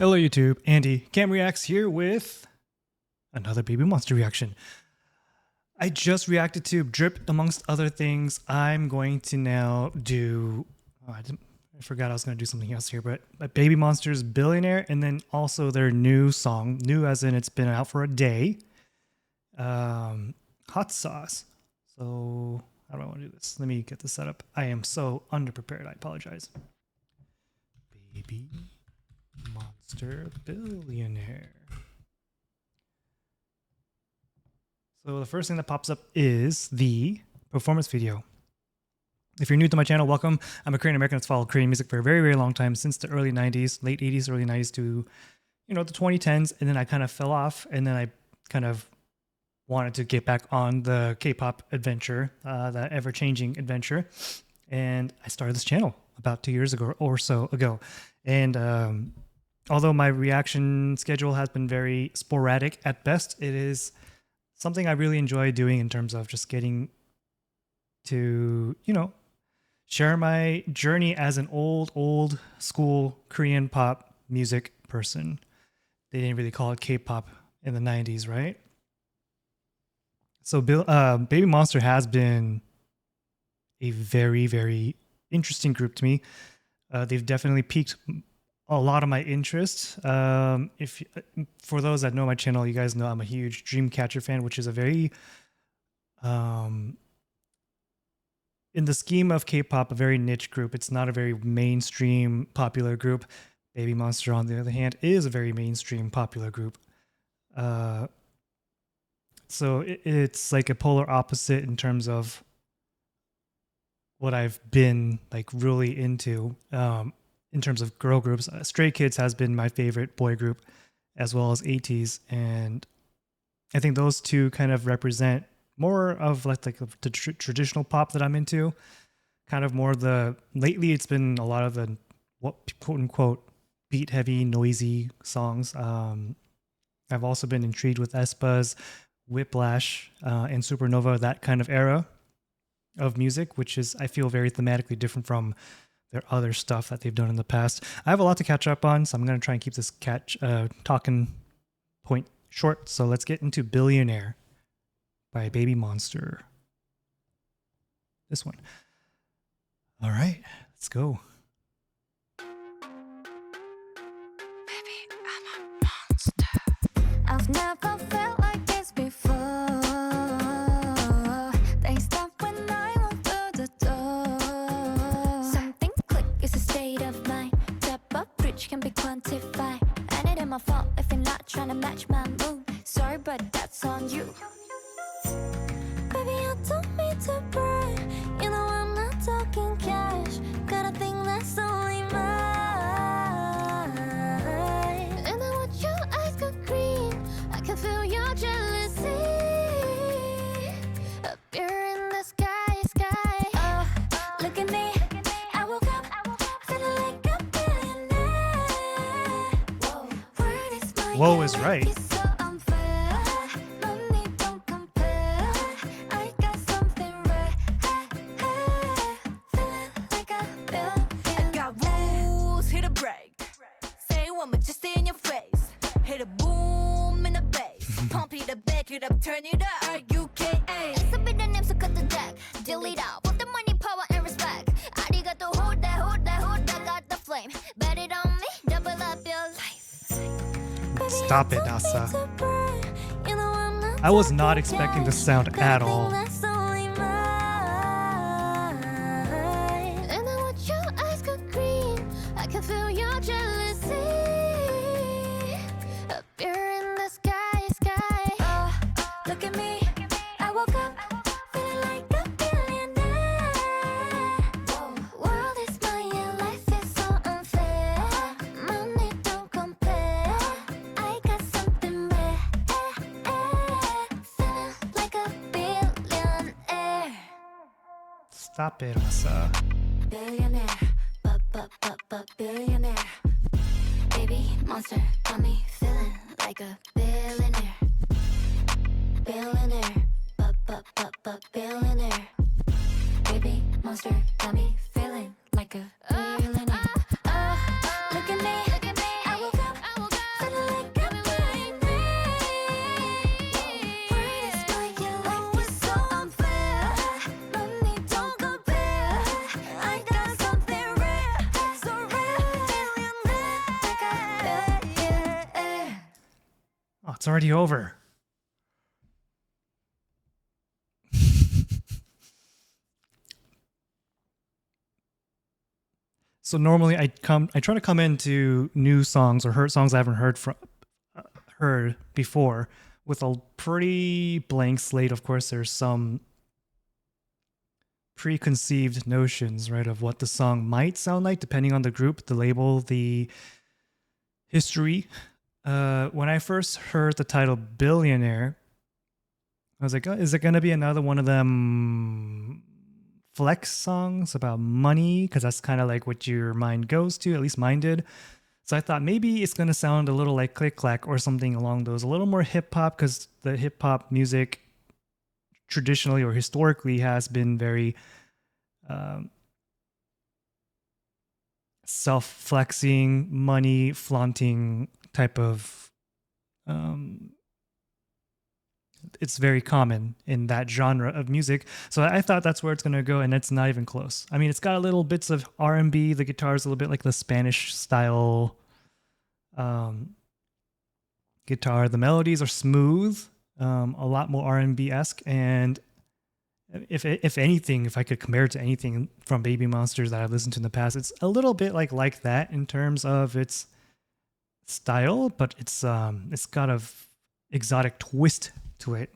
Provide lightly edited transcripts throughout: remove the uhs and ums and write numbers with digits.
Hello YouTube, Andy, Cam Reacts here with another Babymonster reaction. I just reacted to Drip amongst other things. I'm going to now do, I forgot I was going to do something else here, but Babymonster's Billionaire, and then also their new song, new as in it's been out for a day, Hot Sauce. So how do I want to do this? Let me get this set up. I am so underprepared, I apologize. Babymonster Billionaire. So the first thing that pops up is the performance video. If you're new to my channel, welcome. I'm a Korean American that's followed Korean music for a very, very long time, since the early 90s, late 80s, early 90s to, the 2010s. And then I kind of fell off, and then I kind of wanted to get back on the K-pop adventure, that ever-changing adventure. And I started this channel about 2 years ago or so ago. And although my reaction schedule has been very sporadic at best, it is something I really enjoy doing in terms of just getting to, share my journey as an old school Korean pop music person. They didn't really call it K-pop in the 90s, right? So Babymonster has been a very, very interesting group to me. They've definitely piqued a lot of my interest. For those that know my channel, you guys know I'm a huge Dreamcatcher fan, which is a very, in the scheme of K-pop, a very niche group. It's not a very mainstream popular group. Babymonster, on the other hand, is a very mainstream popular group. So it's like a polar opposite in terms of what I've been like really into. In terms of girl groups, Stray Kids has been my favorite boy group, as well as ATEEZ, and I think those two kind of represent more of like the traditional pop that I'm into. Kind of more lately it's been a lot of the quote unquote beat heavy, noisy songs. I've also been intrigued with aespa's, Whiplash, and Supernova, that kind of era of music, which is, I feel, very thematically different from their other stuff that they've done in the past. I have a lot to catch up on, so I'm going to try and keep this talking point short. So let's get into Billionaire by Babymonster. This one. All right, let's go. Baby, I'm a monster. I've never felt like this before. They stop when I walk through the door. Something click is a state of mind. Step up, reach can be quantified. And it ain't my fault if you're not trying to match my mood. Sorry, but that's on you. Baby, I don't mean to brag. You know I'm not talking cash. Got a thing that's only mine. And I want your eyes go green. I can feel your jealousy up here in the sky. Oh, look at me. I woke up feeling like a billionaire. Word is my Whoa is right. it's so unfair. Money don't compare. I got something rare. Feeling like a billionaire. I got rules, hit a break. Say one, but just stay in your face. Hit a boom in the bass. Pump it up, back it up, turn it up. RUKA. It's a bit of name, so cut the deck. Delete out, put the money, power, and respect. Arigato, hold that, got the flame. Bet it on me, double up your life. Stop it, Asa. I was not expecting the sound at all. And I want your eyes go green. I can feel your jealousy up here in the sky. Oh, look at me. I woke up feeling like a billionaire. World is mine, yeah, life is so unfair. Money don't compare. I got something rare. Feeling like a billionaire. Stop it, Asa. Billionaire, billionaire. Babymonster got me feeling like a billionaire. Billionaire, billionaire. Babymonster got me feeling like a billionaire. Look at me, I woke up Oh, it's already over. So normally I try to come into new songs or heard songs I haven't heard before with a pretty blank slate. Of course, there's some preconceived notions, right, of what the song might sound like depending on the group, the label, the history. When I first heard the title Billionaire, I was like, oh, is it going to be another one of them flex songs about money? Because that's kind of like what your mind goes to, at least mine did. So I thought maybe it's going to sound a little like Click Clack or something along those, a little more hip hop, because the hip hop music traditionally or historically has been very self-flexing, money flaunting type of it's very common in that genre of music. So I thought that's where it's going to go, and it's not even close. I mean, it's got little bits of R&B. The guitar's a little bit like the Spanish style guitar. The melodies are smooth, a lot more R&B-esque, and if anything, if I could compare it to anything from Babymonsters that I've listened to in the past, it's a little bit like that in terms of its style, but it's got a exotic twist to it,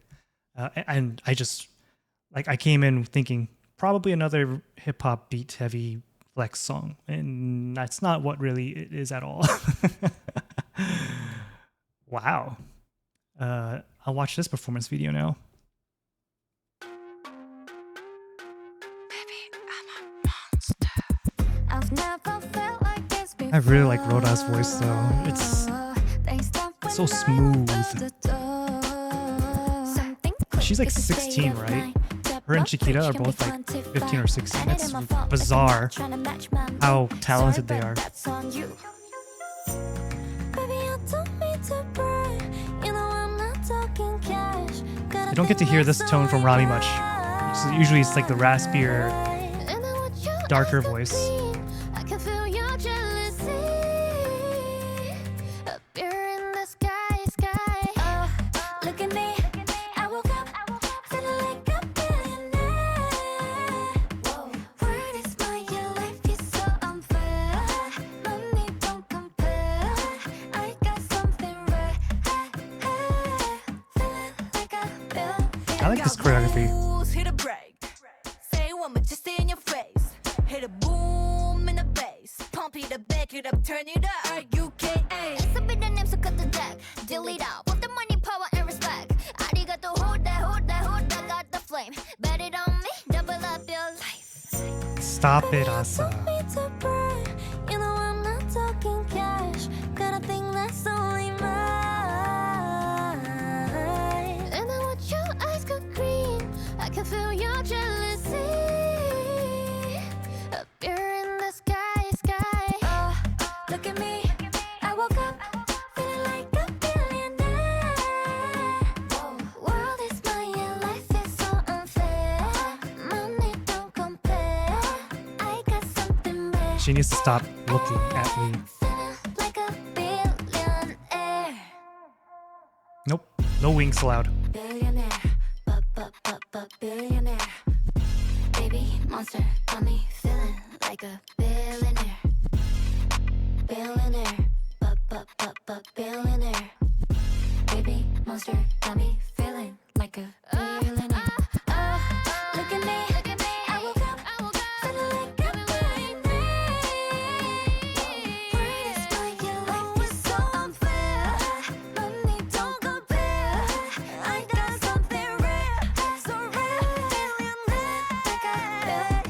and I came in thinking probably another hip hop beat heavy flex song, and that's not what really it is at all. Wow. I'll watch this performance video now. I've never felt like this before. I really like Rhoda's voice though. It's so smooth. She's like 16, right? Her and Chiquita are both like 15 or 16. It's bizarre how talented they are. I don't get to hear this tone from Rami much. So usually it's like the raspier, darker voice. I can feel your jealousy up here in the sky. Oh, look at me. I woke up feeling like a billionaire. Whoa, word is my life is so unfair. Money don't compare. I got something rare. Feeling like a billionaire. I like this choreography. Hit a break. Say one, but just stay in your face. Hit a boom in the bass. Pump it up, back it up, turn it up. RUKA. It's a bit of name, so cut the deck. Delete out, put the money, power, and respect. Arigato, hold that, got the flame. Bet it on me, double up your life. Stop it, Asa. You know I'm not talking cash. Got a thing that's only mine. And I want your eyes go green. I can feel your jealousy up here in the sky. Oh, look at me. I woke up feeling like a billionaire. Whoa, world is mine, life is so unfair. Money don't compare. I got something rare. She needs to stop looking at me. Feeling like a billionaire. Nope, no winks allowed. Billionaire, billionaire. Baby monster, got me feeling like a billionaire. Billionaire, billionaire. Baby monster, got me feeling like a billionaire. Look at me, I woke up feeling like a billionaire. Word is my life is so unfair. Money don't compare. I got something rare, so rare.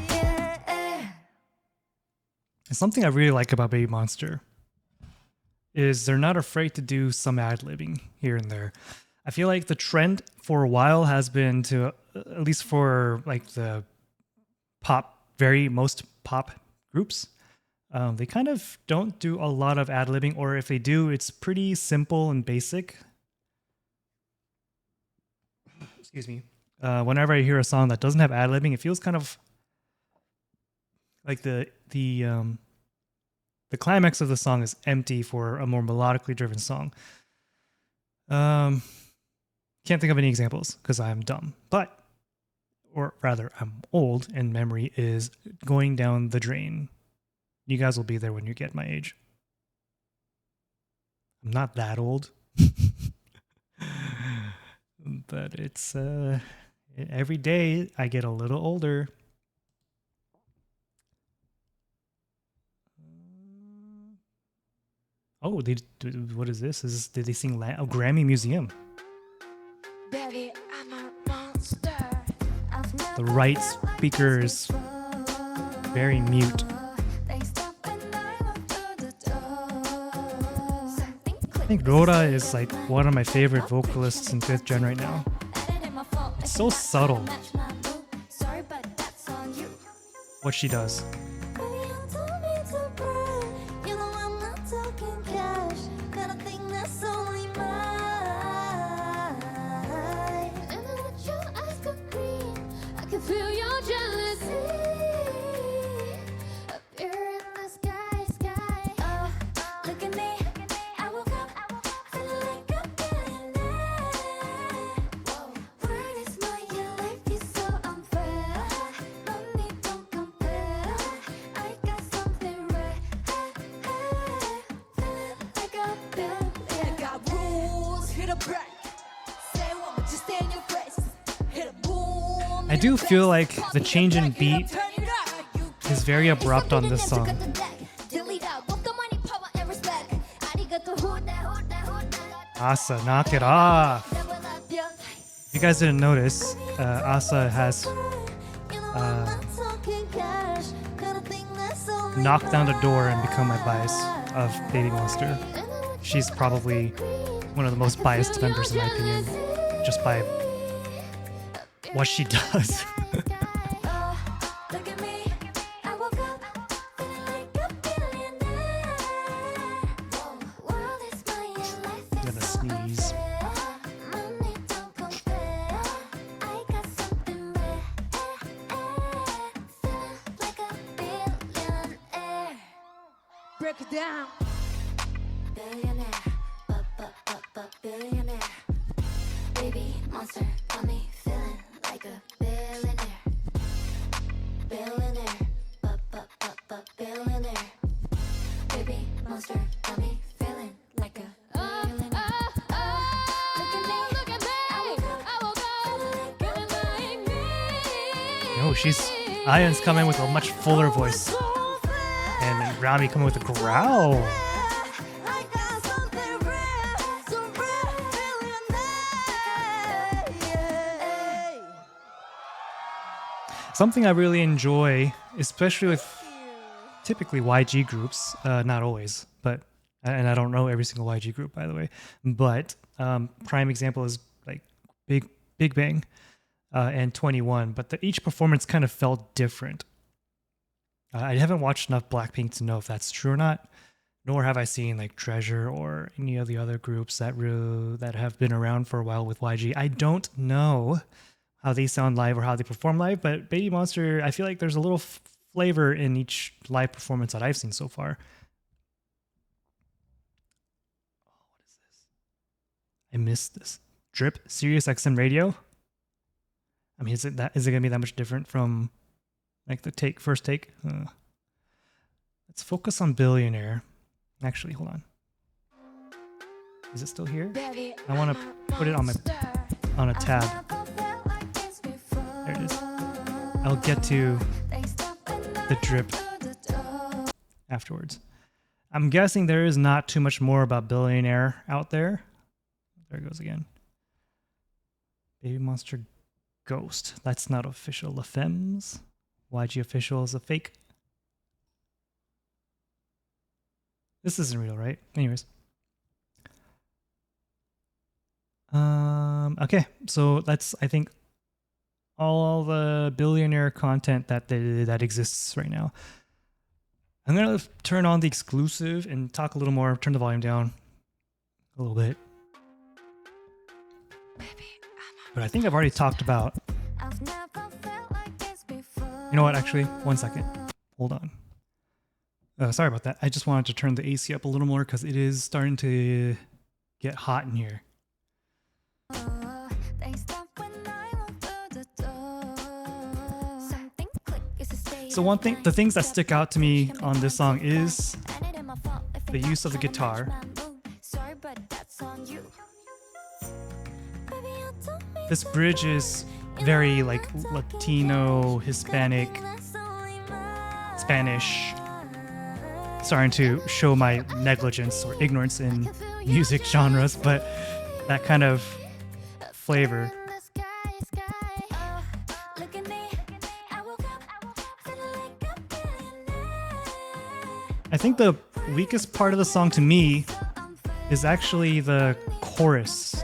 Billionaire. And something I really like about Babymonster is they're not afraid to do some ad-libbing here and there. I feel like the trend for a while has been to, at least for like the most pop groups, they kind of don't do a lot of ad-libbing, or if they do, it's pretty simple and basic. Excuse me. Whenever I hear a song that doesn't have ad-libbing, it feels kind of like the climax of the song is empty for a more melodically driven song. Can't think of any examples because I'm dumb. But, or rather, I'm old and memory is going down the drain. You guys will be there when you get my age. I'm not that old. But it's every day I get a little older. Oh, what is this? Did they sing Grammy Museum? Baby, I'm a monster. The right speaker is very mute. I think Rhoda is like one of my favorite vocalists in 5th Gen right now. It's so subtle what she does. Feel your jealousy up here in the sky. Oh, look at me. I woke up feeling like a billionaire. Word is my life is so unfair. No need, don't compare. I got something rare. Feeling like a billionaire. I got rules, hit a break. Say one, but just stay in your face. Hit a boom. I do feel like the change in beat is very abrupt on this song. Asa, knock it off. If you guys didn't notice, Asa has knocked down the door and become my bias of Babymonster. She's probably one of the most biased members in my opinion, just by what she does. I'm gonna sneeze. Break it down. Billionaire, billionaire. Baby monster, got me feeling like a billionaire. Billionaire, billionaire. Baby monster, got me feeling like a billionaire. Look at me, I woke up feeling like a billionaire. Ayan's coming with a much fuller voice. And then Rami coming with a growl. Something I really enjoy, especially with typically YG groups, not always, but, and I don't know every single YG group, by the way, but prime example is like Big Bang and 21, but each performance kind of felt different. I haven't watched enough Blackpink to know if that's true or not, nor have I seen like Treasure or any of the other groups that have been around for a while with YG. I don't know how they sound live or how they perform live, but Babymonster, I feel like there's a little flavor in each live performance that I've seen so far. Oh, what is this? I missed this. Drip, Sirius XM radio. I mean, is it gonna be that much different from like the first take? Let's focus on Billionaire. Actually, hold on. Is it still here? I want to put it on a tab. There it is. I'll get to the drip afterwards. I'm guessing there is not too much more about Billionaire out there. There it goes again. Babymonster Ghost. That's not official. La Femmes. YG official is a fake. This isn't real, right? Anyways. Okay, so that's, I think, all the Billionaire content that exists right now. I'm gonna turn on the exclusive and talk a little more. Turn the volume down a little bit. But I think I've already talked about. You know what? Actually, 1 second. Hold on. Sorry about that. I just wanted to turn the AC up a little more because it is starting to get hot in here. They stop when I walk through the door. Something click is a state So one thing, the things that stick out to me on this song is the use of the guitar. Sorry, but that's on you. Baby, I don't mean This bridge is very like Latino, Hispanic, Spanish. Starting to show my negligence or ignorance in music genres, but that kind of flavor. I think the weakest part of the song to me is actually the chorus.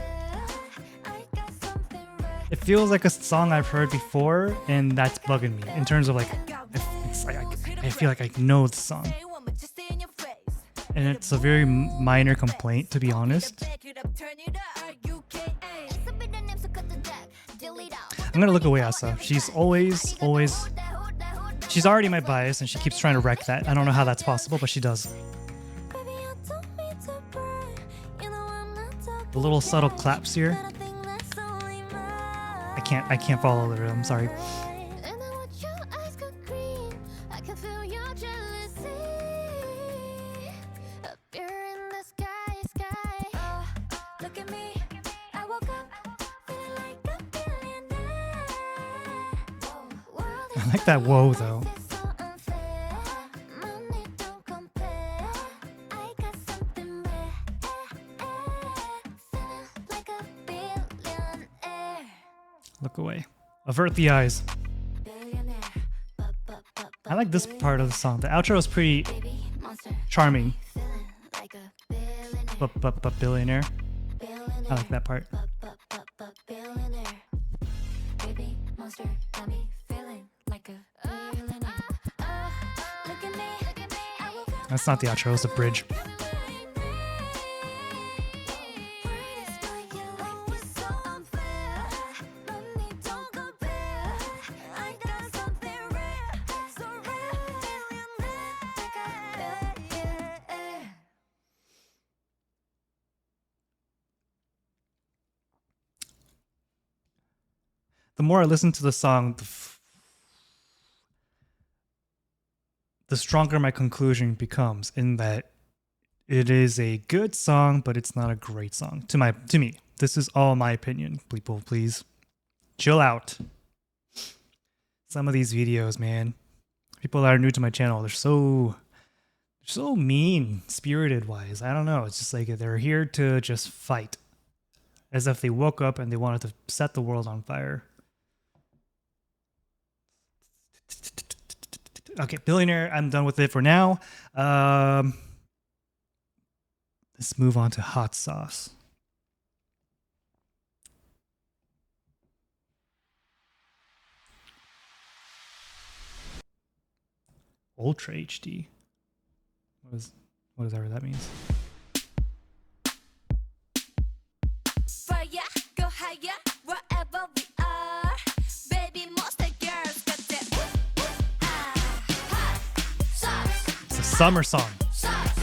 It feels like a song I've heard before, and that's bugging me in terms of like, I feel like I know the song. And it's a very minor complaint, to be honest. I'm gonna look away Asa. She's always, she's already my bias, and she keeps trying to wreck that. I don't know how that's possible, but she does. The little subtle claps here. I can't follow the rhythm. Sorry. I like that whoa though. Look away. Avert the eyes. I like this part of the song. The outro is pretty charming. But Billionaire. I like that part. That's not the outro, it's the bridge. The more I listen to the song, the stronger my conclusion becomes, in that it is a good song, but it's not a great song to me. This is all my opinion. People, please chill out. Some of these videos, man, people that are new to my channel, they're so mean spirited wise. I don't know. It's just like they're here to just fight, as if they woke up and they wanted to set the world on fire. Okay, Billionaire, I'm done with it for now. Let's move on to Hot Sauce. Ultra HD. What is that means? Fire, go higher, wherever we are. Babymonster girls got that hot sauce. It's a summer song. Sauce.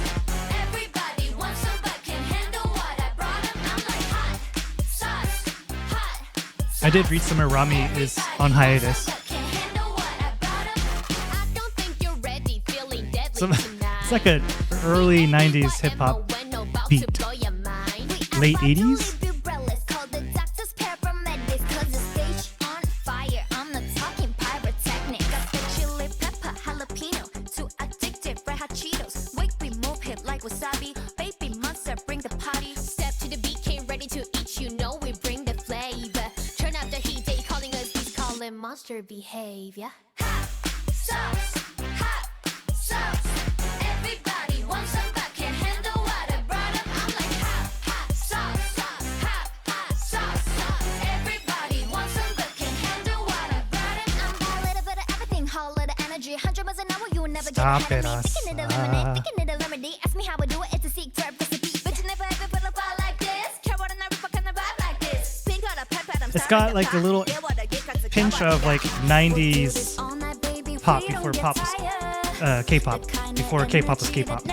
Everybody wants some but can't handle what I brought 'em. I'm like hot sauce, hot sauce. I did read somewhere Rami is on hiatus. Can't handle what I brought 'em. I don't think you're ready, feeling deadly So, tonight. it's like an early 90s hip hop beat. Late 80s? Babymonster, bring the party. Step to the beat, came ready to eat. You know we bring the flavor. Turn up the heat, they calling us beast, calling monster behavior. Hot sauce, hot sauce. Everybody wants some but can't handle what I brought 'em. I'm like hot sauce, hot sauce. Everybody wants some but can't handle what I brought 'em. I'm a little bit of everything, whole lot of energy. 100 miles an hour, you will never Stop get it, ahead of me. Asa. Thinking it a lemonade, thinking it a remedy. Ask me how I do it, it's a secret recipe. But you never ever put a fire like this. Carrot and I rip, kind of vibe like this. Pink on a pepper, I'm It's got like a little pinch of like 90s pop before pop was K-pop. Before K-pop was K-pop.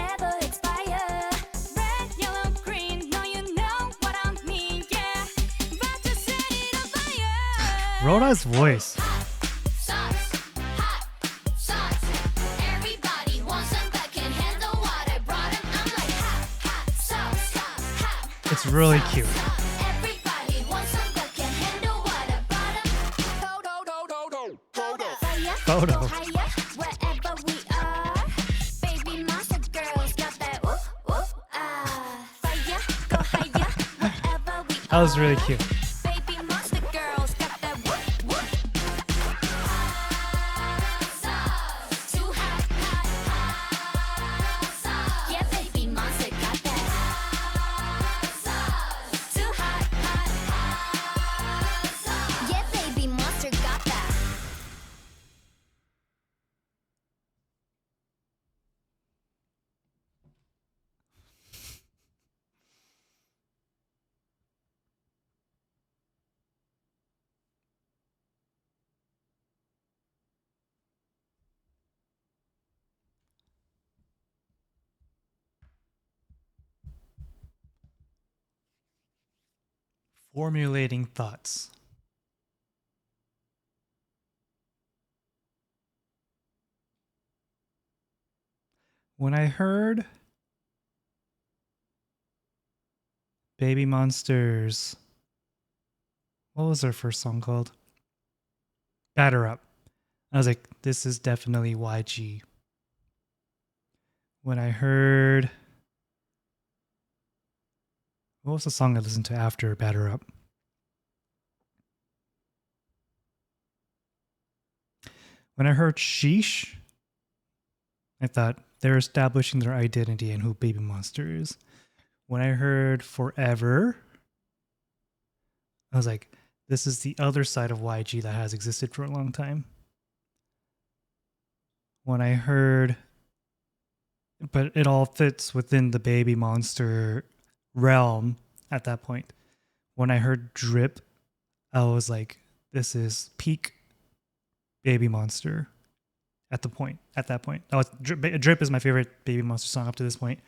Rhoda's voice. Sauce, hot sauce. Everybody wants some but can't handle what I brought 'em. I'm like hot sauce, hot. It's really cute. Everybody wants some but can't handle what I brought 'em. Hold up. Photo. Go higher, wherever we are. Babymonster girls got that whoop whoop ah. Fire, go higher, wherever we are. That was really cute. Babymonster girls got that whoop whoop. Sauce, too hot, sauce. Yeah, Babymonster got that sauce, too hot, sauce. Yeah, Babymonster got that. Formulating thoughts. When I heard Babymonster's, what was their first song called? Batter Up. I was like, this is definitely YG. When I heard, what was the song I listened to after Batter Up? When I heard Sheesh, I thought they're establishing their identity and who Babymonster is. When I heard Forever, I was like, this is the other side of YG that has existed for a long time. When I heard, but it all fits within the Babymonster realm at that point. When I heard Drip, I was like, this is peak Babymonster at that point. Drip is my favorite Babymonster song up to this point.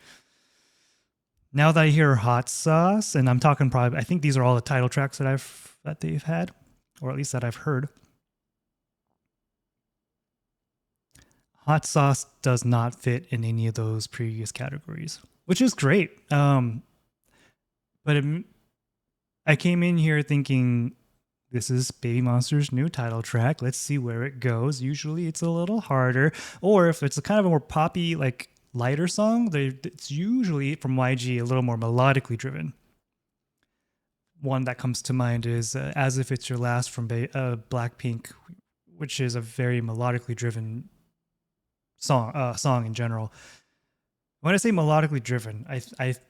Now that I hear Hot Sauce, and I'm talking probably, I think these are all the title tracks that they've had, or at least that I've heard. Hot Sauce does not fit in any of those previous categories, which is great. But I came in here thinking, this is Babymonster's new title track. Let's see where it goes. Usually it's a little harder. Or if it's a kind of a more poppy, like lighter song, it's usually from YG a little more melodically driven. One that comes to mind is As If It's Your Last from Blackpink, which is a very melodically driven song in general. When I say melodically driven,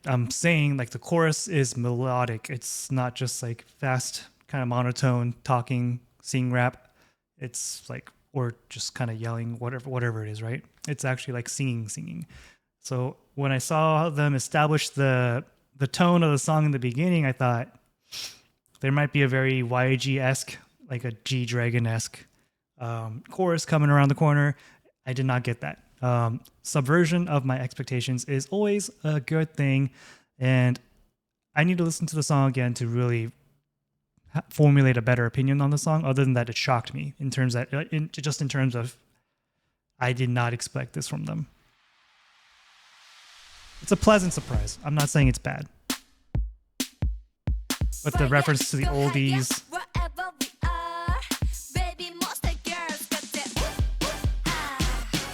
I'm saying like the chorus is melodic. It's not just like fast, kind of monotone talking, sing rap. It's like, or just kind of yelling, whatever it is, right? It's actually like singing. So when I saw them establish the tone of the song in the beginning, I thought there might be a very YG-esque, like a G-Dragon-esque chorus coming around the corner. I did not get that. Subversion of my expectations is always a good thing, and I need to listen to the song again to really formulate a better opinion on the song. Other than that, it shocked me in terms of I did not expect this from them. It's a pleasant surprise. I'm not saying it's bad, but the reference to the oldies. Wherever we are, Babymonster girls got that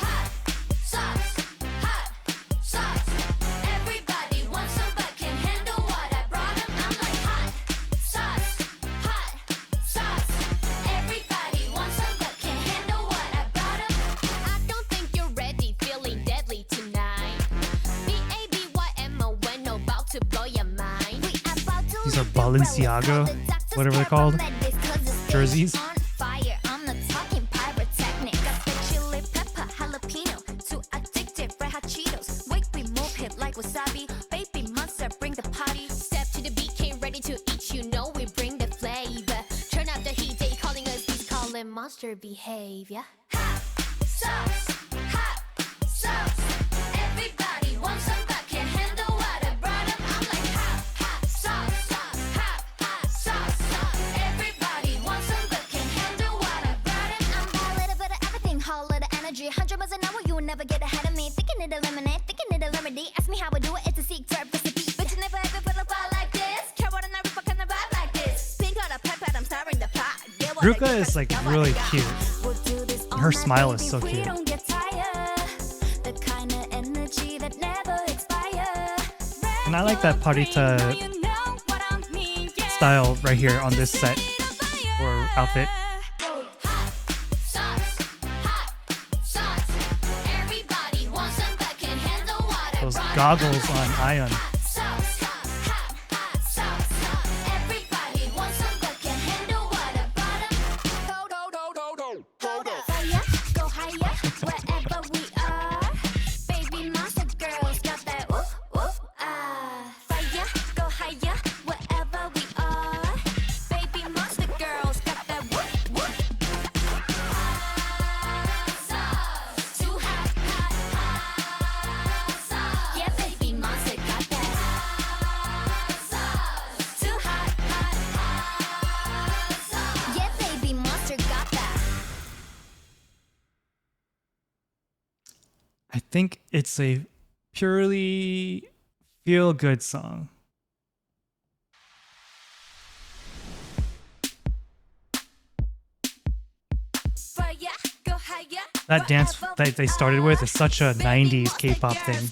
hot sauce. Everybody wants some but can't handle what I brought 'em. I'm like hot sauce. Everybody wants some but can't handle what I brought 'em. I don't think you're ready, feeling deadly tonight. Babymonster about to blow your mind. These are Balenciaga, whatever they're called, jerseys. On fire, I'm not talking pyrotechnic. Got the chili pepper, jalapeno, too addictive, red hot Cheetos. Wake we move hit like wasabi. Babymonster, bring the party. Step to the beat, came ready to eat. You know we bring the flavor. Turn up the heat, they calling us beast, calling monster behavior. Hot sauce. Everybody wants some but can't handle what I brought 'em. I'm like hot sauce. Everybody wants some but can't Ruka is like really cute. Her smile is so cute. And I like that parita style right here on this set or outfit. Those goggles on Ion. I think it's a purely feel-good song. That dance that they started with is such a 90s K-pop thing.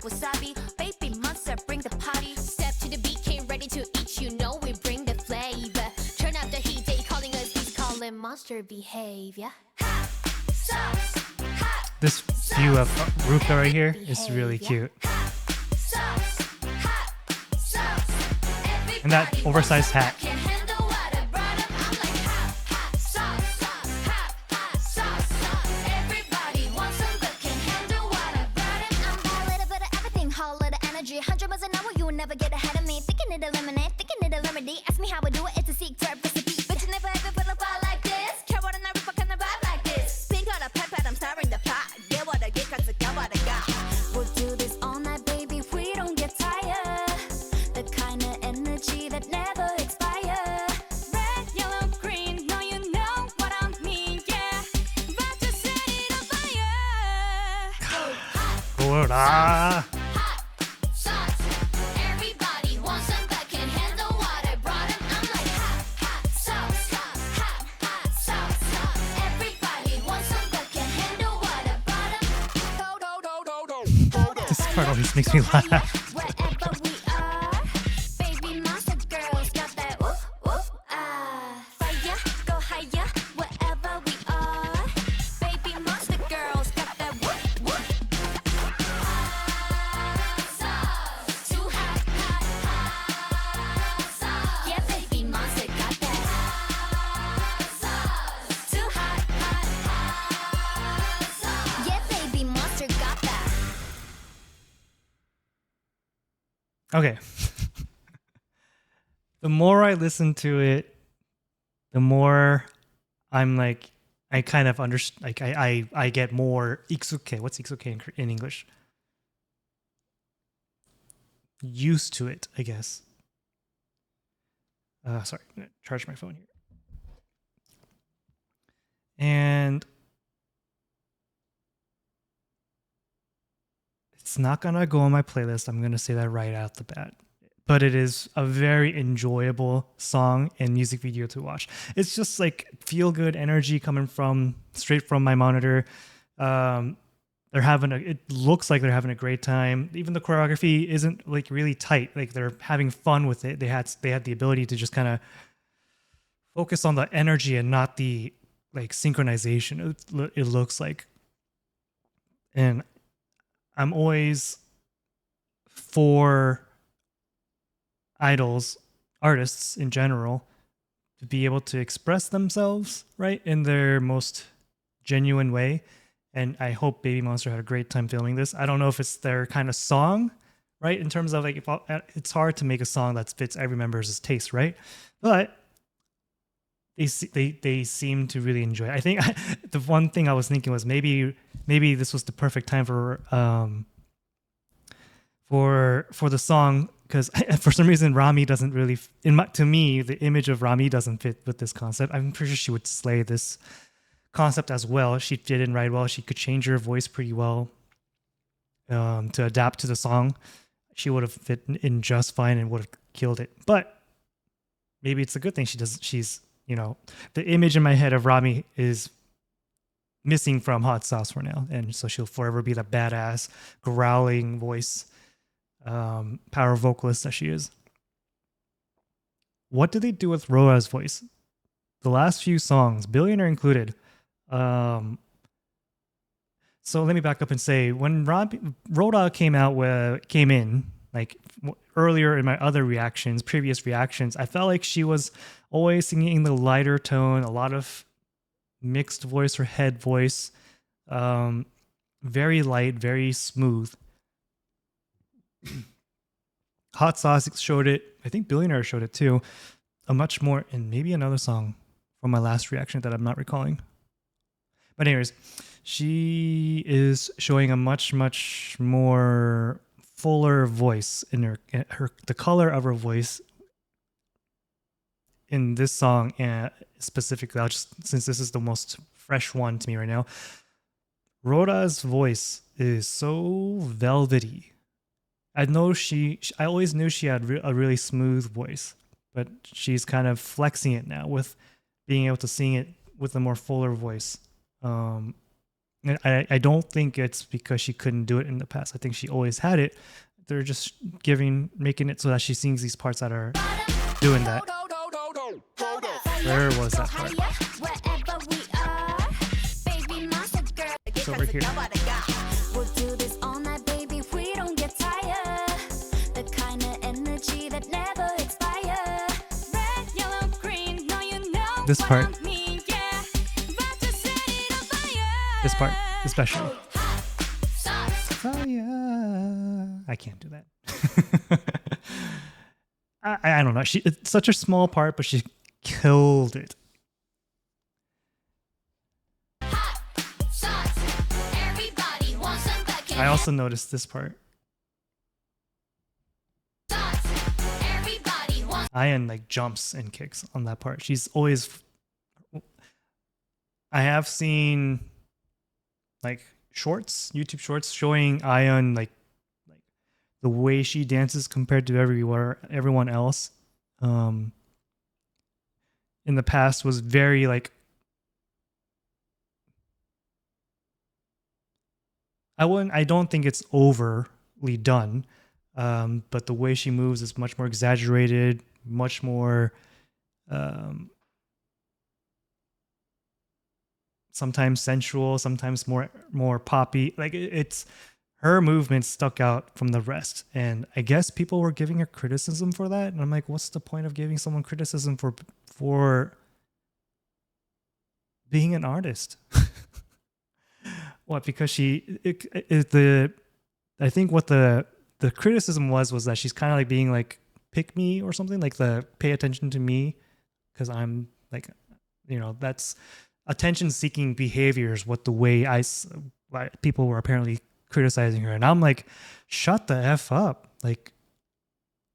Wasabi, Babymonster, bring the party. Step to the beat, came ready to eat. You know we bring the flavor. Turn up the heat, they calling us beast, calling monster behavior. Hot sauce, hot This view of Ruka right here is really cute. sauce, hot sauce. And that oversized hat. Can't handle what I brought up. I'm like hot sauce, hot sauce. Everybody wants some, but can't handle what I brought up. I'm a little bit of everything, whole lot of energy. 100 miles an hour, you will never get ahead of me. Thinking it a lemonade, thinking it a remedy. Ask me how I do it, it's a secret recipe. But you never ever put a fire like this. Care what I never fucking vibe like this. Pink on a pepper, I'm stirring the pot. Get what I get, cause I got what I got. We'll do this all night, baby, we don't get tired. The kind of energy that never expires. Red, yellow, green, no, you know what I mean, yeah. About to set it on fire. Hot Sauce. Everybody wants some, but can't handle what I brought 'em. I'm like hot sauce, hot sauce. Everybody wants some, but can't handle what I brought 'em. This part always makes me laugh. Wherever we are, Babymonster girls got that whoop whoop ah. Fire, go higher. Wherever we are, Babymonster girls got that whoop whoop. Sauce, too hot sauce. Yeah, Babymonster got that sauce, too hot sauce. Yeah, Babymonster got that. Okay. The more I listen to it, the more I'm like, I kind of understand. Like, I get more iksuke. What's iksuke in English? Used to it, I guess. Sorry, I'm gonna charge my phone here. And it's not gonna go on my playlist. I'm gonna say that right out the bat. But it is a very enjoyable song and music video to watch. It's just like feel good energy coming from straight from my monitor. They're having it looks like they're having a great time. Even the choreography isn't like really tight. Like they're having fun with it. They had the ability to just kind of focus on the energy and not the like synchronization. It looks like. And I'm always for idols, artists in general, to be able to express themselves right in their most genuine way. And I hope Babymonster had a great time filming this. I don't know if it's their kind of song, right? In terms of like, it's hard to make a song that fits every member's taste, right? But they seem to really enjoy it. I think the one thing I was thinking was maybe this was the perfect time for the song, because for some reason Rami doesn't really to me the image of Rami doesn't fit with this concept. I'm pretty sure she would slay this concept as well. She did it right well. She could change her voice pretty well to adapt to the song. She would have fit in just fine and would have killed it. But maybe it's a good thing she's the image in my head of Rami is missing from Hot Sauce for now, and so she'll forever be the badass growling voice power vocalist that she is. What did they do with Roa's voice? The last few songs, Billionaire included. So let me back up and say, when Rhoda came in, like earlier in my other previous reactions, I felt like she was always singing in the lighter tone, a lot of mixed voice or head voice, very light, very smooth. Hot Sauce showed it. I think Billionaire showed it too. A much more, and maybe another song from my last reaction that I'm not recalling. But anyways, she is showing a much more fuller voice in her the color of her voice in this song, and specifically, since this is the most fresh one to me right now, Rhoda's voice is so velvety. I always knew she had a really smooth voice, but she's kind of flexing it now with being able to sing it with a more fuller voice. And I don't think it's because she couldn't do it in the past. I think she always had it. They're just making it so that she sings these parts that are doing that. Where was that part? It's over here. We'll do this all night, baby. We don't get tired. The kind of energy that never expires. Red, yellow, green. No, you know This part. what I mean, yeah. About to set it on fire. This part, especially. Sauce. I can't do that. I don't know. It's such a small part, but she killed it. Everybody wants some bucket. I also noticed this part. Everybody wants Ian like jumps and kicks on that part. She's always. I have seen like YouTube shorts showing Ion like the way she dances compared to everyone else. In the past was very like. I don't think it's overly done, but the way she moves is much more exaggerated, much more sometimes sensual, sometimes more poppy. Like it's her movements stuck out from the rest, and I guess people were giving her criticism for that. And I'm like, what's the point of giving someone criticism for being an artist? What? Because I think what the criticism was that she's kind of like being like pick me or something, like pay attention to me because I'm like, that's attention seeking behaviors. What the way people were apparently criticizing her, and I'm like, shut the F up. Like,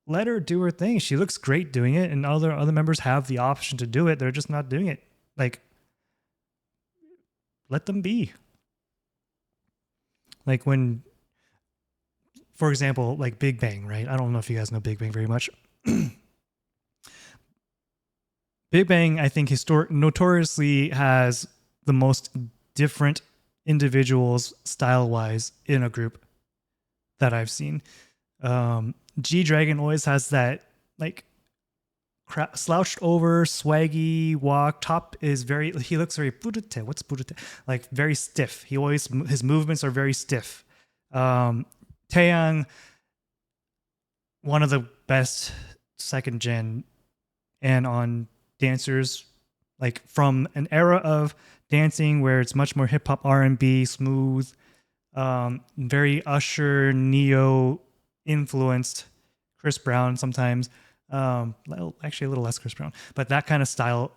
let her do her thing. She looks great doing it, and other members have the option to do it. They're just not doing it. Like, let them be. Like when, for example, like Big Bang, right? I don't know if you guys know Big Bang very much. Big Bang, I think, notoriously has the most different individuals style-wise in a group that I've seen. G-Dragon always has that like slouched over, swaggy walk. Top is he looks very burute. What's burute? Like very stiff. His movements are very stiff. Taeyang, one of the best second gen and on dancers, like from an era of dancing where it's much more hip hop, R&B, smooth, very Usher, Neo influenced Chris Brown sometimes. Actually, a little less Chris Brown, but that kind of style.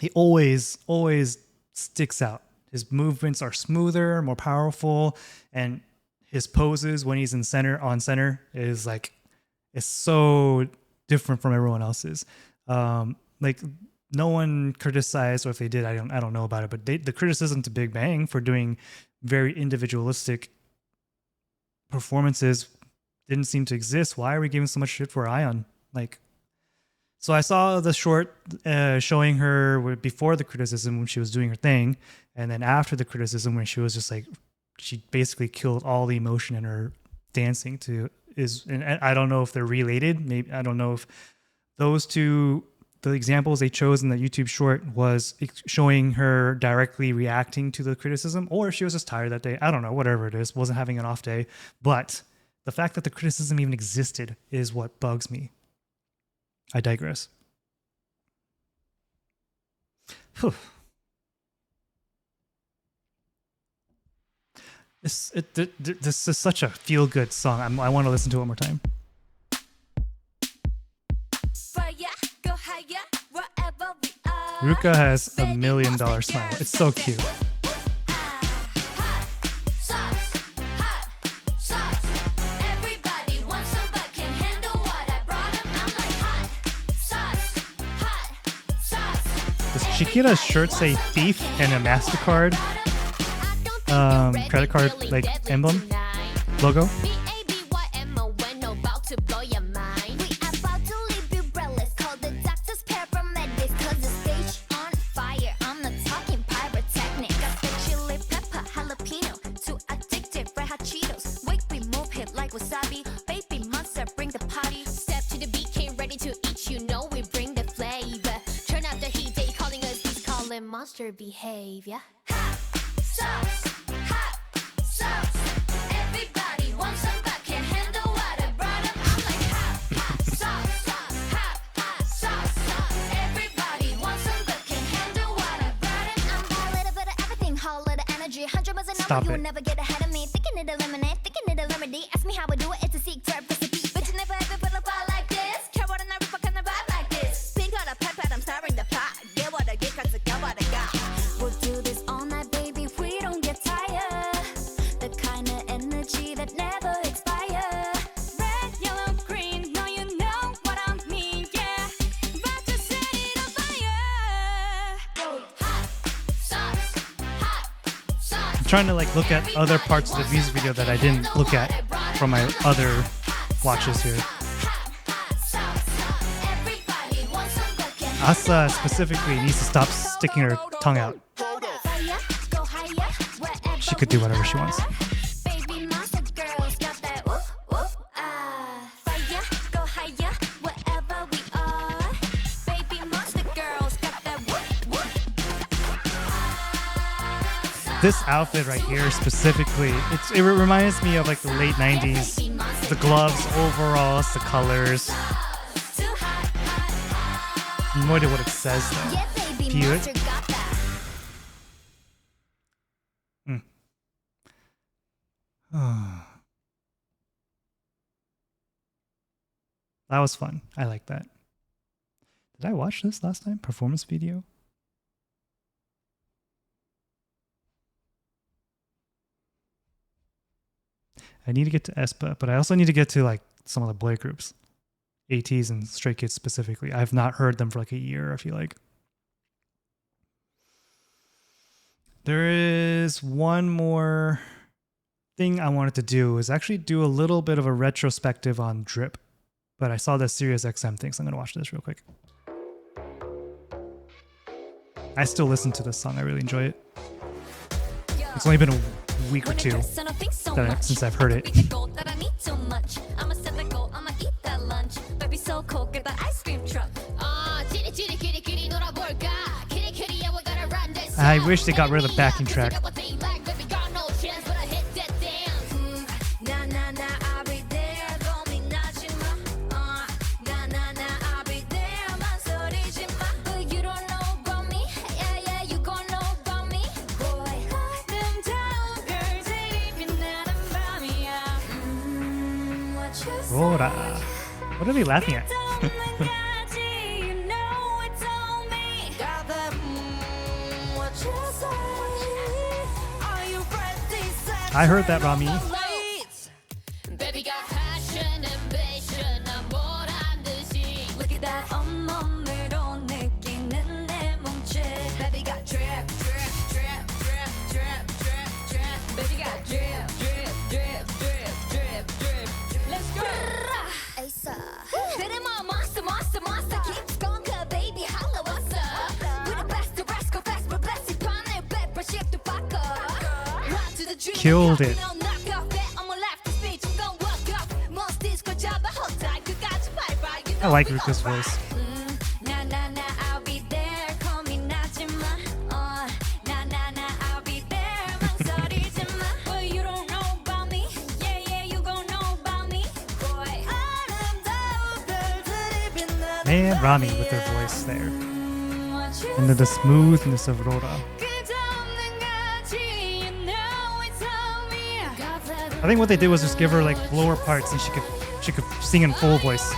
He always sticks out. His movements are smoother, more powerful, and his poses when he's on center is like, it's so different from everyone else's. Like no one criticized, or if they did, I don't know about it, but the criticism to Big Bang for doing very individualistic performances didn't seem to exist. Why are we giving so much shit for Ion? Like, so I saw the short showing her before the criticism when she was doing her thing, and then after the criticism when she was just like, she basically killed all the emotion in her dancing and I don't know if they're related. Maybe, I don't know if those two, the examples they chose in the YouTube short was showing her directly reacting to the criticism, or if she was just tired that day. I don't know, whatever it is, wasn't having an off day. But the fact that the criticism even existed is what bugs me. I digress. Whew. This is such a feel-good song. I want to listen to it one more time. Ruka has $1 million smile. It's so cute. Does Chiquita's shirt say thief and a MasterCard credit card like emblem logo? Babymonster, bring the party. Step to the beat, came ready to eat. You know we bring the flavor. Turn up the heat, they calling us beast, calling monster behavior. Hot sauce, hot sauce. Everybody wants some, but can't handle what I brought up. I'm like hot sauce, hot sauce. Everybody wants some, but can't handle what I brought up. I'm a little bit of everything, whole lot of energy. 100 was a number, you will never get ahead of me. Thinking it eliminate, thinking it a remedy. Ask me how I do it, it's a secret recipe. But you never ever put a pot like this. Care what I never fucking vibe like this. Pink on a pepper, I'm stirring the pot. Get what I get, cause I got what I got. We'll do this all night, baby, we don't get tired. The kind of energy that never expire. Red, yellow, green, no you know what I mean, yeah. About to set it on fire. Hot sauce, hot sauce. I'm trying to like look at other parts of the music video that I didn't look at from my other watches here. Asa specifically needs to stop sticking her tongue out. She could do whatever she wants. Babymonster girls got that whoop whoop fire, go higher, wherever we are. Babymonster girls got that whoop whoop. This outfit right here specifically, it reminds me of like the late 90s. The gloves, overalls, the colors. No idea what it says though. Yeah, Babymonster got that. That was fun. I like that. Did I watch this last time? Performance video? I need to get to aespa, but I also need to get to like some of the boy groups. ATs and Stray Kids specifically. I've not heard them for like a year, I feel like. There is one more thing I wanted to do, is actually do a little bit of a retrospective on Drip. But I saw the Sirius XM thing, so I'm going to watch this real quick. I still listen to this song. I really enjoy it. It's only been a week or two since I've heard it. I wish they got rid of the backing track. Rora. What are they laughing at? I heard that, Rami. Baby got passion, ambition, 난 뭐란 듯이. Look at that 온몸으로 느끼는 내 몸짓. Baby got drip, drip, drip, drip, drip, drip, drip. Baby got drip, drip, drip, drip, drip, drip. Let's go. Asa. 그래 뭐 monster, monster, monster keeps going, baby holla what's up? We the best, the rest go fast, we're blessed. 판을 빼, shift to back up. Run to the dream. Killed it. I like Ruka's voice. And Rami with their voice there. And then the smoothness of Rora. I think what they did was just give her like lower parts and she could sing in full voice.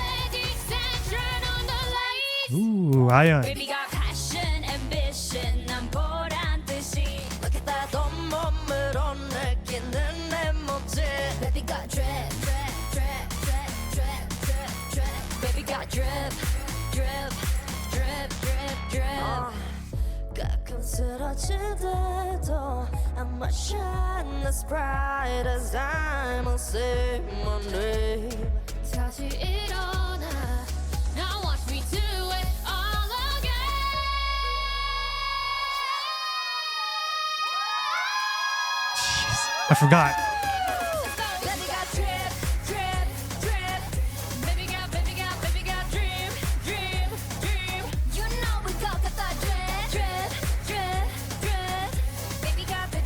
Ooh, Ion. Baby got passion, ambition, 난 보란 듯이. Look at that 온몸으로 느끼는 내 몸짓. Baby got drip, drip, drip, drip, drip, drip, drip. Baby got drip, drip, drip, drip, drip. 가끔 쓰러지더라도 I'ma shine as bright as I'm say Monday. 다시 일어나. Now watch me do it all again. I forgot. Baby got drip, drip, drip. Baby got dream, dream, dream. You know we got that drip, drip, drip, drip. Baby got drip,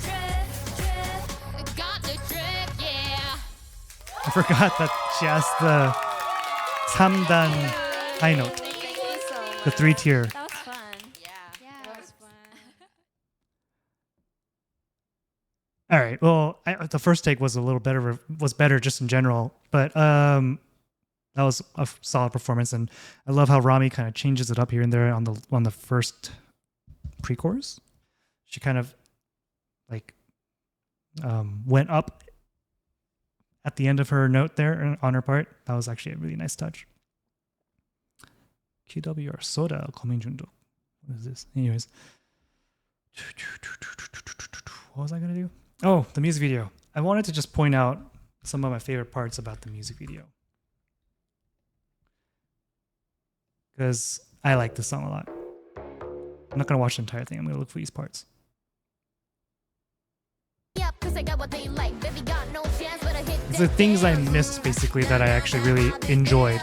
drip, drip. Got the drip, yeah. I forgot that she has the 3단 high note. Thank you so much. The 3-tier. That was fun. Yeah, that was fun. All right. Well, the first take was a little better. Was better just in general, but that was a solid performance, and I love how Rami kind of changes it up here and there on the first pre-chorus. She kind of like went up at the end of her note there on her part. That was actually a really nice touch. QW or Soda Kominjundo. What is this? Anyways. What was I going to do? Oh, the music video. I wanted to just point out some of my favorite parts about the music video. Because I like this song a lot. I'm not going to watch the entire thing. I'm going to look for these parts. It's the things I missed, basically, that I actually really enjoyed.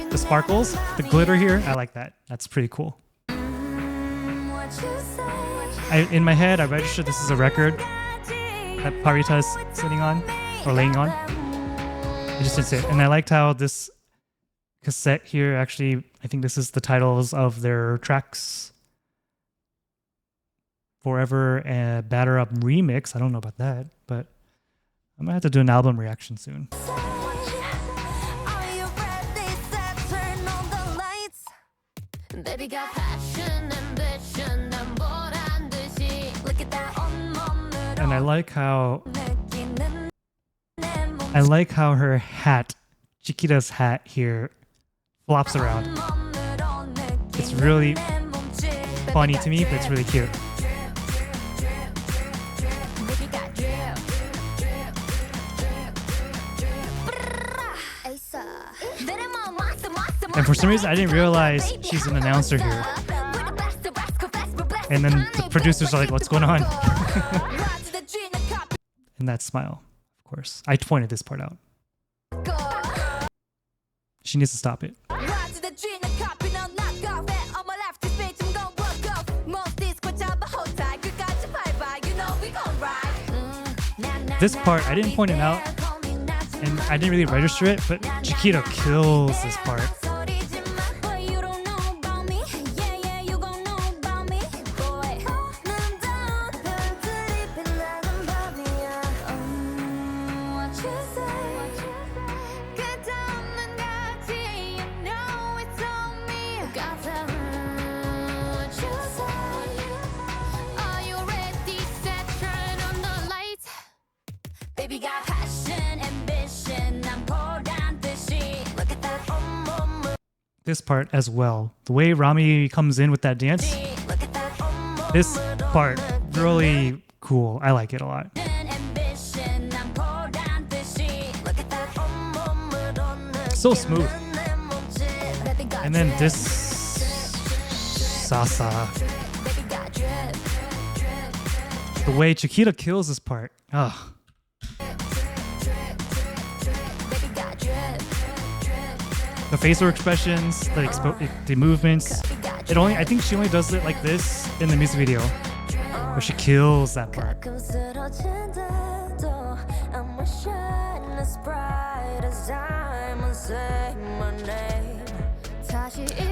The sparkles, the glitter here, I like that. That's pretty cool. In my head, I registered this is a record that Parita is sitting on, or laying on. I just didn't say it. And I liked how this cassette here, actually, I think this is the titles of their tracks. Forever and Batter Up Remix. I don't know about that, but I'm gonna have to do an album reaction soon. Baby got passion, ambition, 난 보란 듯이. Look at that 온몸으로 And I like how her hat, Chiquita's hat here, flops around. It's really funny to me, but it's really cute. And for some reason, I didn't realize she's an announcer here. And then the producers are like, what's going on? And that smile, of course. I pointed this part out. She needs to stop it. This part, I didn't point it out. And I didn't really register it, but Chiquita kills this part. this part as well. The way Rami comes in with that dance, this part really cool. I like it a lot. So smooth. And then this Sasa. The way Chiquita kills this part. Ah. The facial expressions, the movements. I think she only does it like this in the music video, where she kills that part.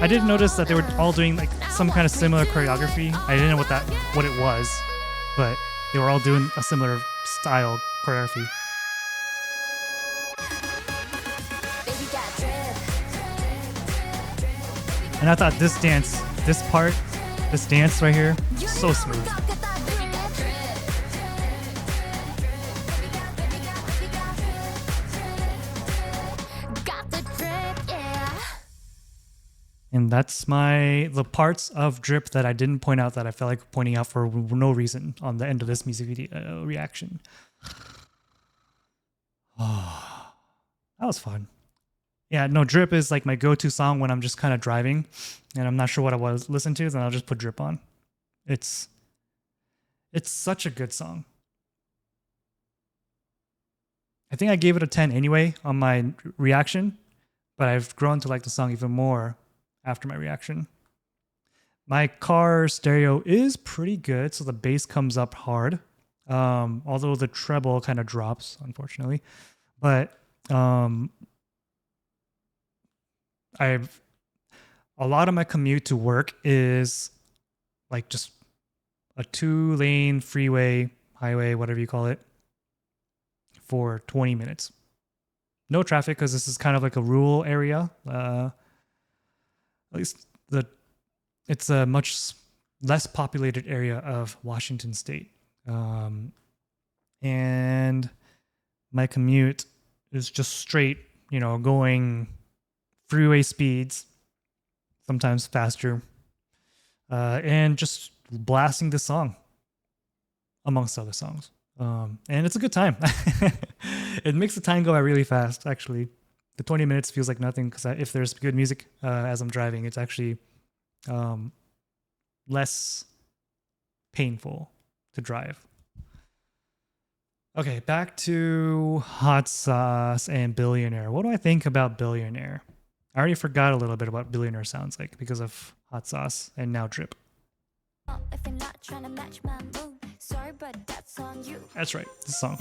I did notice that they were all doing like some kind of similar choreography. I didn't know what it was, but they were all doing a similar style choreography. And I thought this dance right here, so smooth. And that's the parts of Drip that I didn't point out that I felt like pointing out for no reason on the end of this music video reaction. Oh, that was fun. Yeah, no, Drip is like my go-to song when I'm just kind of driving and I'm not sure what I was listening to, then I'll just put Drip on. It's such a good song. I think I gave it a 10 anyway on my reaction, but I've grown to like the song even more after my reaction. My car stereo is pretty good, so the bass comes up hard, although the treble kind of drops, unfortunately. But a lot of my commute to work is like just a 2-lane freeway, highway, whatever you call it, for 20 minutes. No traffic because this is kind of like a rural area. At least it's a much less populated area of Washington State. And my commute is just straight, going freeway speeds, sometimes faster, and just blasting this song amongst other songs. And it's a good time. It makes the time go by really fast, actually. The 20 minutes feels like nothing because if there's good music as I'm driving, it's actually less painful to drive. Okay, back to Hot Sauce and Billionaire. What do I think about Billionaire? I already forgot a little bit about Billionaire sounds like because of Hot Sauce and now Drip. If you're not trying to match my mood, sorry, but that's on you. That's right, this song.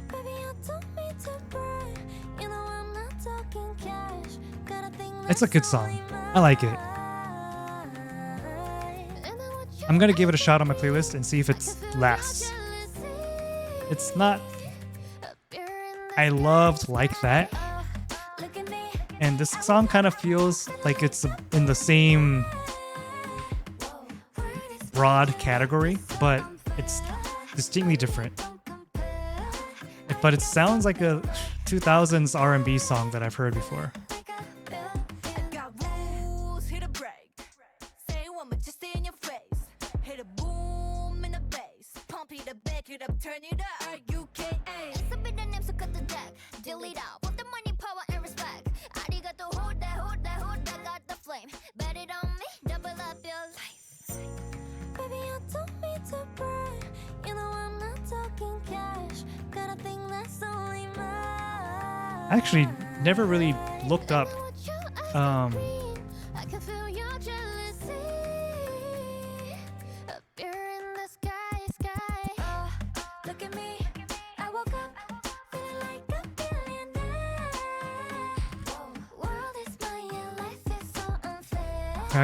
Baby, I don't mean to brag. You know I'm not talking cash. Got a thing It's a good song. I like it. I'm gonna give it a shot on my playlist and see if it lasts. It's not. I loved Like That. And this song kind of feels like it's in the same broad category, but it's distinctly different. But it sounds like a 2000s R&B song that I've heard before. I actually never really looked up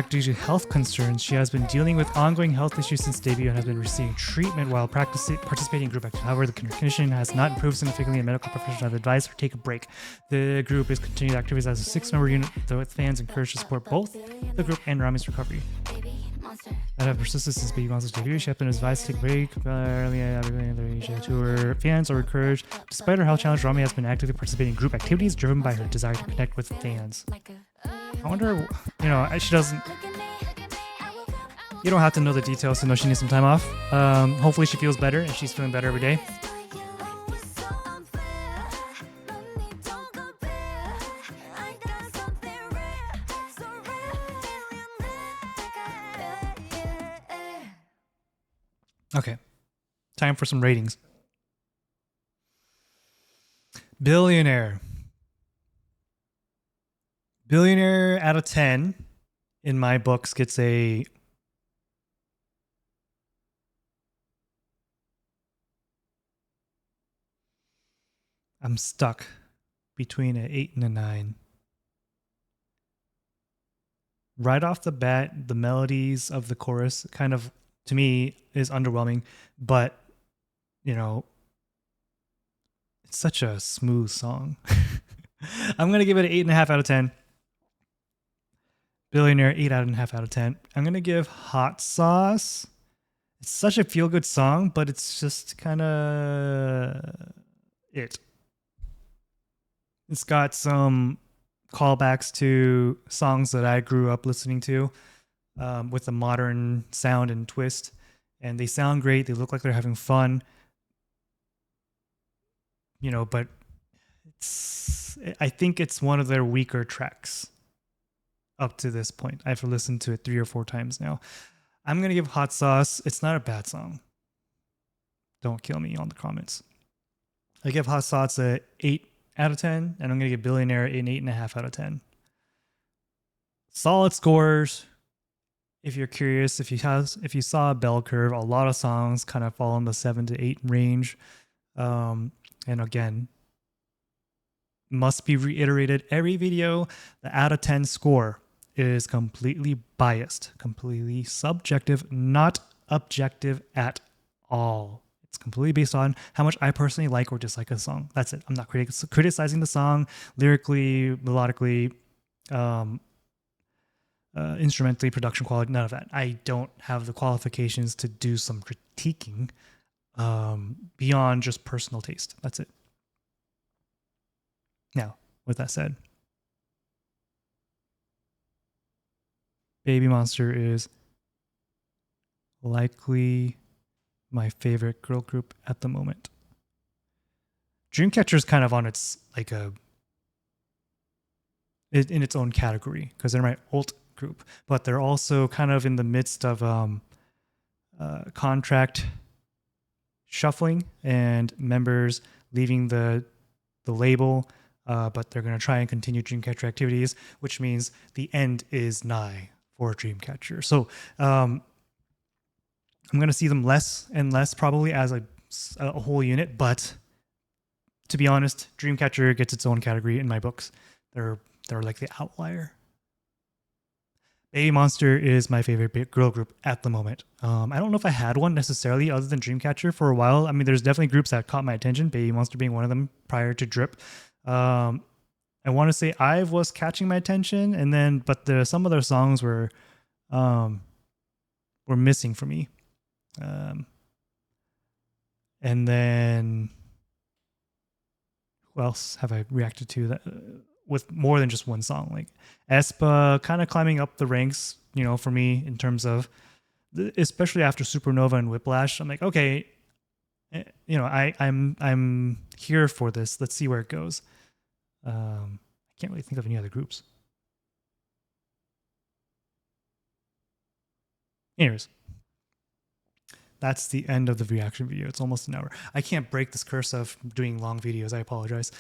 due to health concerns. She has been dealing with ongoing health issues since debut and has been receiving treatment while participating in group activities. However, the condition has not improved significantly and medical professionals have advised her to take a break. The group is continuing activities as a 6-member unit, though fans encouraged to support both the group and Rami's recovery. That have persisted since Babymonster's debut. She has been advised to take a break early to her fans or encouraged. Despite her health challenge, Rami has been actively participating in group activities driven by her desire to connect with fans. I wonder, she doesn't. Look at me, I woke up. You don't have to know the details to know she needs some time off. Hopefully she feels better, and she's feeling better every day. Okay, time for some ratings. Billionaire. Billionaire out of 10 in my books gets a I'm stuck between an 8 and a 9. Right off the bat, the melodies of the chorus kind of, to me, is underwhelming, but, it's such a smooth song. I'm going to give it an 8.5 out of 10. Billionaire, 8.5 out of 10. I'm going to give Hot Sauce. It's such a feel-good song, but it's just kind of it. It's got some callbacks to songs that I grew up listening to with a modern sound and twist. And they sound great. They look like they're having fun. But I think it's one of their weaker tracks up to this point. I've listened to it 3 or 4 times now. I'm going to give Hot Sauce. It's not a bad song. Don't kill me on the comments. I give Hot Sauce a 8 out of 10, and I'm going to give Billionaire an 8.5 out of 10. Solid scores. If you're curious, if you saw a bell curve, a lot of songs kind of fall in the 7 to 8 range. And again, must be reiterated, every video, the out of 10 score is completely biased, completely subjective, not objective at all. It's completely based on how much I personally like or dislike a song. That's it. I'm not criticizing the song lyrically, melodically, instrumentally, production quality, none of that. I don't have the qualifications to do some critiquing beyond just personal taste. That's it. Now, with that said, Babymonster is likely my favorite girl group at the moment. Dreamcatcher is kind of on its in its own category because they're my alt group, but they're also kind of in the midst of contract shuffling and members leaving the label, but they're going to try and continue Dreamcatcher activities, which means the end is nigh for Dreamcatcher. So I'm going to see them less and less probably as a whole unit, but to be honest, Dreamcatcher gets its own category in my books. They're like the outlier. Babymonster is my favorite girl group at the moment. I don't know if I had one necessarily other than Dreamcatcher for a while. I mean, there's definitely groups that caught my attention, Babymonster being one of them prior to Drip. I want to say IVE was catching my attention, and then but some of their songs were missing for me. And then who else have I reacted to that with more than just one song? Like aespa kind of climbing up the ranks, for me in terms of, especially after Supernova and Whiplash. I'm like, okay, I'm here for this. Let's see where it goes. I can't really think of any other groups. Anyways, that's the end of the reaction video. It's almost an hour. I can't break this curse of doing long videos. I apologize.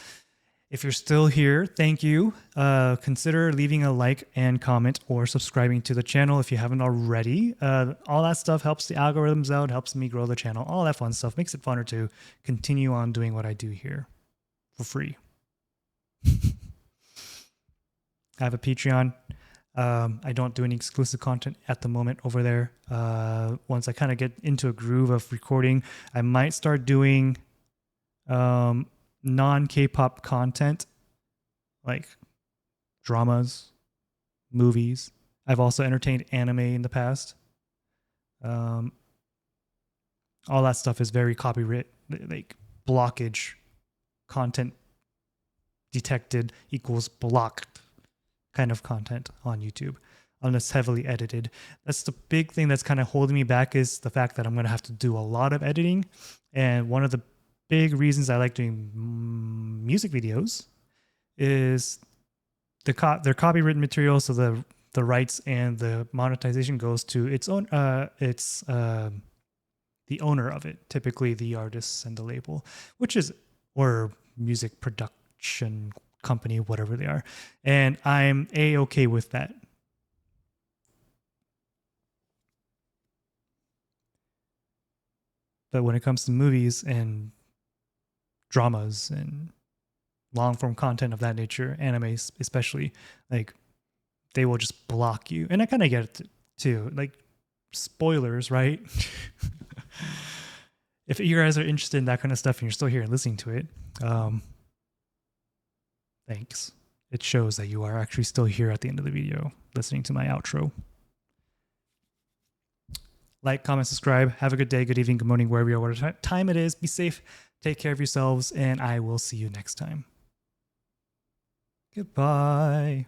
If you're still here, thank you. Consider leaving a like and comment or subscribing to the channel if you haven't already. All that stuff helps the algorithms out, helps me grow the channel. All that fun stuff makes it funner to continue on doing what I do here for free. I have a Patreon. I don't do any exclusive content at the moment over there. Once I kind of get into a groove of recording, I might start doing non-K-pop content like dramas, movies. I've also entertained anime in the past. All that stuff is very copyright, like blockage, content detected equals blocked. kind of content on YouTube unless heavily edited. That's the big thing that's kind of holding me back, is the fact that I'm going to have to do a lot of editing. And one of the big reasons I like doing music videos is they're copywritten material, so the rights and the monetization goes to its own the owner of it, typically the artists and the label, or music production company, whatever they are. And I'm okay with that. But when it comes to movies and dramas and long form content of that nature, anime especially, like, they will just block you. And I kind of get it too. Like, spoilers, right? If you guys are interested in that kind of stuff and you're still here and listening to it, thanks. It shows that you are actually still here at the end of the video listening to my outro. Like, comment, subscribe. Have a good day, good evening, good morning, wherever you are, whatever time it is. Be safe. Take care of yourselves, and I will see you next time. Goodbye.